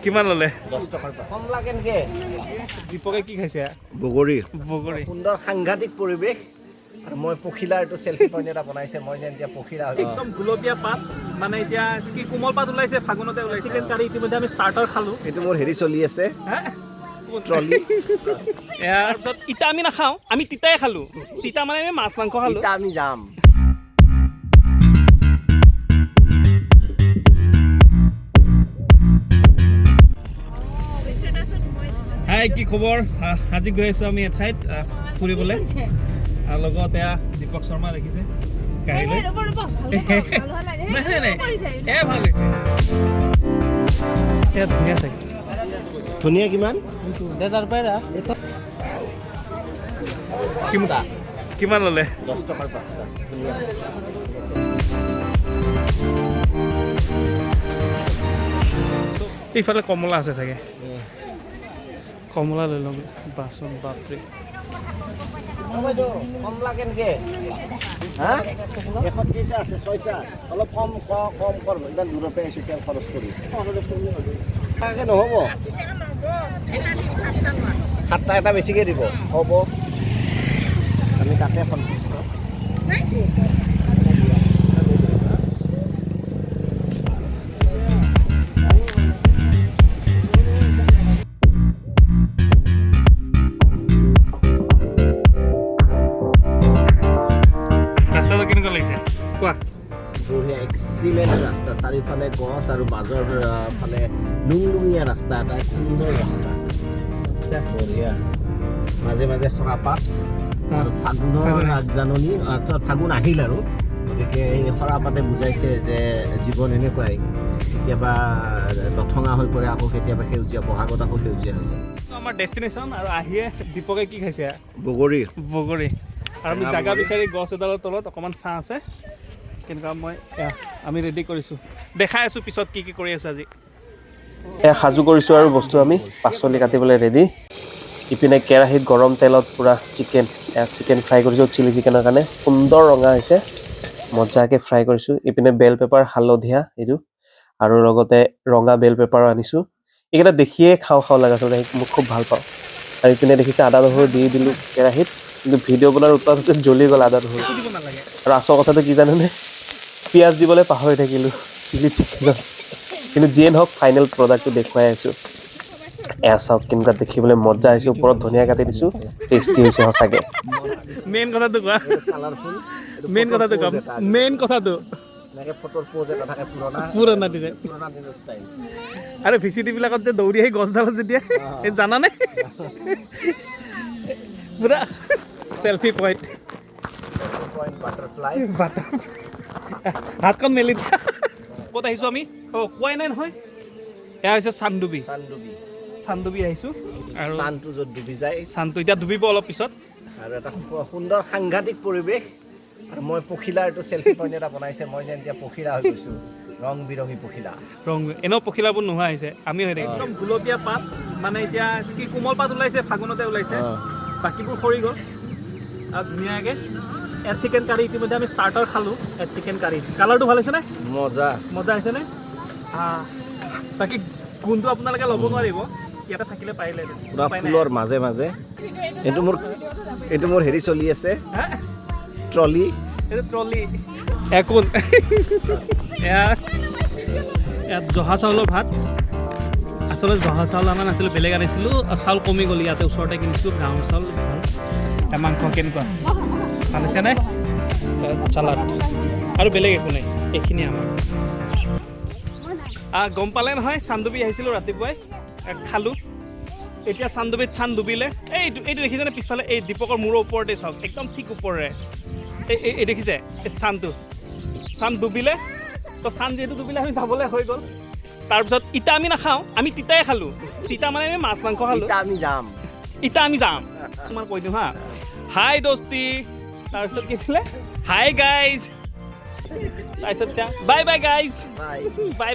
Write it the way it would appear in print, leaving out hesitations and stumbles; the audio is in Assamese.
কিমান ললে 10 টকাৰ পাঁচ কম লাগে নেকি দীপকে কি খাইছে বগৰী বগৰী সুন্দৰ সাংঘাতিক পৰিৱেশ আৰু মই পখিলাৰ এইটো সেলফি পইণ্ট এটা বনাইছে মই যেন এতিয়া পখিলা একদম গুলপীয়া পাত মানে এতিয়া কি কোমল পাত ওলাইছে ফাগুনতে ওলাইছে চিকেন কাৰী ইতিমধ্যে আমি ষ্টাৰ্টাৰ খালো এইটো মোৰ হেৰি চলি আছে ট্ৰলি তাৰপিছত ইটা আমি নাখাওঁ আমি তিতাই খালো তিতা মানে আমি মাছ মাংস খালো এতিয়া আমি যাম হাই কি খবৰ আজি গৈ আছো আমি এঠাইত ফুৰিবলৈ লগত এয়া দীপক শৰ্মা দেখিছে কাহিলৈ ভাল হৈছে এয়া ধুনীয়া চাই ধুনীয়া কিমান কিমান ললে 10 টকাৰ পাঁচটা ধুনীয়া এইফালে কমলা আছে চাগে কমলা লৈ ল'ম বাচন বাপৰে কম লাগে নেকি হা এখন কেইটা আছে 6টা অলপ কম কৰ ইমান দূৰৰ পৰা আহিছোঁ তেল খৰচ কৰি তাকে নহ'ব 7টা এটা বেছিকৈ দিব হ'ব আমি তাতে সন্তুষ্ট এক্সিলেণ্ট ৰাস্তা চাৰিওফালে গছ আৰু মাজৰ ফালে লুংলুঙীয়া ৰাস্তা এটা সুন্দৰ ৰাস্তা বঢ়িয়া মাজে মাজে সৰাপাত ফাগুনৰ আগজাননী অৰ্থাৎ ফাগুন আহিল আৰু গতিকে এই সৰাপাতে বুজাইছে যে জীৱন এনেকুৱাই কেতিয়াবা লঠঙা হৈ পৰে আকৌ কেতিয়াবা সেউজীয়া বহাগত আকৌ সেউজীয়া হৈ যায় আমাৰ ডেষ্টিনেশ্যন আৰু আহিয়ে দীপকে কি খাইছে বগৰী আৰু আমি জাগা বিচাৰি গছ এডালৰ তলত অকণমান ছাঁ আছে কেনেকুৱা মই আমি ৰেডি কৰিছোঁ দেখাই আছোঁ পিছত কি কি কৰি আছোঁ আজি সাজু কৰিছোঁ আৰু বস্তু আমি পাচলি কাটিবলৈ ৰেডি ইপিনে কেৰাহীত গৰম তেলত পূৰা চিকেন ফ্ৰাই কৰিছোঁ চিলি চিকেনৰ কাৰণে সুন্দৰ ৰঙা হৈছে মজাকৈ ফ্ৰাই কৰিছোঁ ইপিনে বেল পেপাৰ হালধীয়া এইটো আৰু লগতে ৰঙা বেল পেপাৰো আনিছোঁ এইকেইটা দেখিয়ে খাওঁ লগা আচলতে মোক খুব ভাল পাওঁ আৰু ইপিনে দেখিছে আদা নহৰু দি দিলোঁ কেৰাহীত কিন্তু ভিডিঅ' বনোৱাৰ উৎপাদতে জ্বলি গ'ল আদা নহৰু আৰু আচল কথাটো কি জানেনে পিঁয়াজ দিবলৈ পাহৰি থাকিলোঁ চিলি চিকেনত কিন্তু যিয়ে নহওক ফাইনেল প্ৰডাক্টটো দেখুৱাই আছোঁ এয়া চাওক কেনেকুৱা দেখিবলৈ মজা আহিছে ওপৰত ধনিয়া কাটি দিছোঁ টেষ্টি হৈছে সঁচাকৈ মেইন কথাটো কোৱা মেইন কথাটো পুৰণা ডিজাইন আৰু ভিচিটিবিলাকত যে দৌৰি আহি গছডালত যেতিয়া জানানে পুৰা চেলফি পইণ্ট হাতখন মেলি দিয়া ক'ত আহিছোঁ আমি কোৱাই নাই নহয় এয়া হৈছে চানডুবি আহিছোঁ আৰু চানটো য'ত ডুবি যায় চানটো এতিয়া ডুবিব অলপ পিছত আৰু এটা সুন্দৰ সাংঘাতিক পৰিৱেশ আৰু মই পখিলাৰ এইটো সেলফি পইণ্ট এটা বনাইছে মই যেন এতিয়া পখিলা হৈ গৈছোঁ ৰং বিৰঙী পখিলা এনেও পখিলাবোৰ নোহোৱা হৈছে আমি হৈ থাকিম একদম গুলপীয়া পাত মানে এতিয়া কি কোমল পাত ওলাইছে ফাগুনতে ওলাইছে বাকীবোৰ সৰি গ'ল আৰু ধুনীয়াকৈ ইয়াত চিকেন কাৰী ইতিমধ্যে আমি ষ্টাৰ্টাৰ খালোঁ ইয়াত চিকেন কাৰী কালাৰটো ভাল হৈছেনে মজা হৈছেনে বাকী গোন্ধটো আপোনালোকে ল'ব নোৱাৰিব ইয়াতে থাকিলে পাৰিলে পুৰা ফুলৰ মাজে মাজে এইটো মোৰ হেৰি চলি আছে ট্ৰলি ইয়াত জহা চাউলৰ ভাত আচলতে জহা চাউল আমাৰ নাছিলোঁ বেলেগ আনিছিলোঁ চাউল কমি গ'ল ইয়াতে ওচৰতে কিনিছিলোঁ গাঁৱৰ চাউল ভাল মাংস কেনেকুৱা ভাল হৈছে নাই চালাড আৰু বেলেগ একো নাই এইখিনি আমাৰ গম পালে নহয় চানডুবি আহিছিলোঁ ৰাতিপুৱাই খালোঁ এতিয়া চানডুবিত চান ডুবিলে এইটো দেখিছেনে পিছফালে এই দীপকৰ মূৰৰ ওপৰতে চাওক একদম ঠিক ওপৰেৰে এই দেখিছে এই চান ডুবিলে তো চান যিহেতু ডুবিলে আমি যাবলৈ হৈ গ'ল তাৰপিছত ইটা আমি নাখাওঁ আমি তিতাই খালোঁ তিতা মানে আমি মাছ মাংস খালোঁ ইটা আমি যাম তোমাক কৈ দিওঁ হা হাই দোস্তি তাৰপিছত কি আছিলে হাই গাইজ তাৰপিছত বাই গাইজ বাই